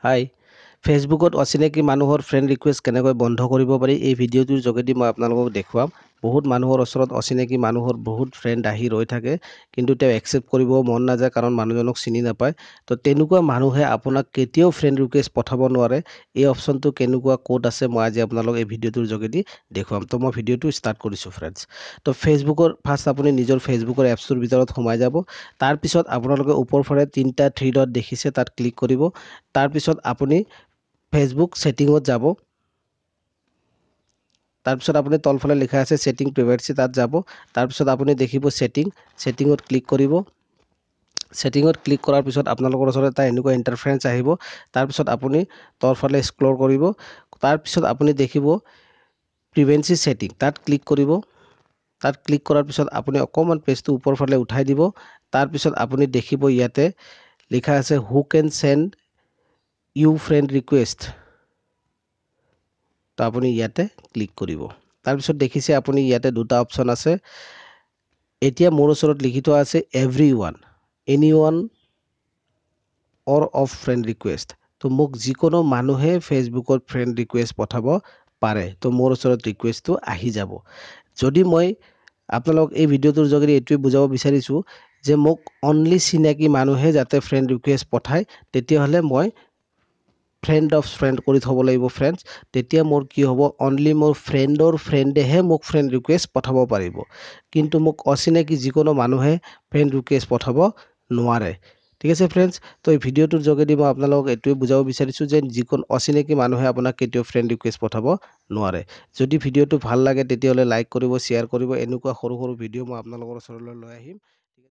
হাই ফেচবুকত অচিনাকি মানুহৰ ফ্ৰেণ্ড ৰিকুৱেষ্ট কেনেকৈ বন্ধ কৰিব পাৰি এই ভিডিঅ'টোৰ যোগেদি মই আপোনালোকক দেখুৱাম বহুত মানুহৰ ওচৰত অচিনাকি মানুহৰ বহুত ফ্ৰেণ্ড আহি ৰৈ থাকে কিন্তু তেওঁ একচেপ্ট কৰিব মন নাযায় কাৰণ মানুহজনক চিনি নাপায় তো তেনেকুৱা মানুহে আপোনাক কেতিয়াও ফ্ৰেণ্ড ৰিকুৱেষ্ট পঠাব নোৱাৰে এই অপচনটো কেনেকুৱা কোড আছে মই আজি আপোনালোক এই ভিডিঅ'টোৰ যোগেদি দেখুৱাম তো মই ভিডিঅ'টো ষ্টাৰ্ট কৰিছোঁ ফ্ৰেণ্ডছ তো ফেচবুকৰ ফাৰ্ষ্ট আপুনি নিজৰ ফেচবুকৰ এপছটোৰ ভিতৰত সোমাই যাব তাৰপিছত আপোনালোকে ওপৰ ফালে তিনিটা থ্ৰী ডট দেখিছে তাত ক্লিক কৰিব তাৰপিছত আপুনি ফেচবুক সেটিংত যাব তাৰপিছত আপুনি তলফালে লিখা আছে সেটিং প্ৰাইভেচি তাত যাব তাৰপিছত আপুনি দেখিব সেটিংত ক্লিক কৰিব সেটিংত ক্লিক কৰাৰ পিছত আপোনালোকৰ ওচৰত এটা এনেকুৱা ইন্টাৰফেৰেন্স আহিব তাৰপিছত আপুনি তলফালে স্ক্ৰল কৰিব তাৰপিছত আপুনি দেখিব প্ৰাইভেচি সেটিং তাত ক্লিক কৰিব তাত ক্লিক কৰাৰ পিছত আপুনি অকমান পেজটো ওপৰ ফালে উঠাই দিব তাৰপিছত আপুনি দেখিব ইয়াতে লিখা আছে হু কেন সেন্ড ইউ ফ্ৰেণ্ড ৰিকুৱেষ্ট তো আপুনি ইয়াতে ক্লিক কৰিব তাৰপিছত দেখিছে আপুনি ইয়াতে দুটা অপচন আছে এতিয়া মোৰ ওচৰত লিখি থোৱা আছে এভৰিৱান এনিৱান অৰ অফ ফ্ৰেণ্ড ৰিকুৱেষ্ট তো মোক যিকোনো মানুহে ফেচবুকত ফ্ৰেণ্ড ৰিকুৱেষ্ট পঠাব পাৰে তো মোৰ ওচৰত ৰিকুৱেষ্টটো আহি যাব যদি মই আপোনালোক এই ভিডিঅ'টোৰ যোগেদি এইটোৱে বুজাব বিচাৰিছো যে মোক অনলি চিনাকি মানুহে যাতে ফ্ৰেণ্ড ৰিকুৱেষ্ট পঠায় তেতিয়াহ'লে মই ফ্ৰেণ্ড অফ ফ্ৰেণ্ড কৰি থব লাগিব ফ্ৰেণ্ডছ তেতিয়া মোৰ কি হ'ব অনলি মোৰ ফ্ৰেণ্ডৰ ফ্ৰেণ্ডেহে মোক ফ্ৰেণ্ড ৰিকুৱেষ্ট পঠাব পাৰিব কিন্তু মোক অচিনাকি যিকোনো মানুহে ফ্ৰেণ্ড ৰিকুৱেষ্ট পঠাব নোৱাৰে ঠিক আছে ফ্ৰেণ্ডছ তো এই ভিডিঅ'টোৰ যোগেদি মই আপোনালোকক এইটোৱে বুজাব বিচাৰিছো যে যিকোনো অচিনাকি মানুহে আপোনাক কেতিয়াও ফ্ৰেণ্ড ৰিকুৱেষ্ট পঠাব নোৱাৰে যদি ভিডিঅ'টো ভাল লাগে তেতিয়াহ'লে লাইক কৰিব শ্বেয়াৰ কৰিব এনেকুৱা সৰু সৰু ভিডিঅ' মই আপোনালোকৰ ওচৰলৈ লৈ আহিম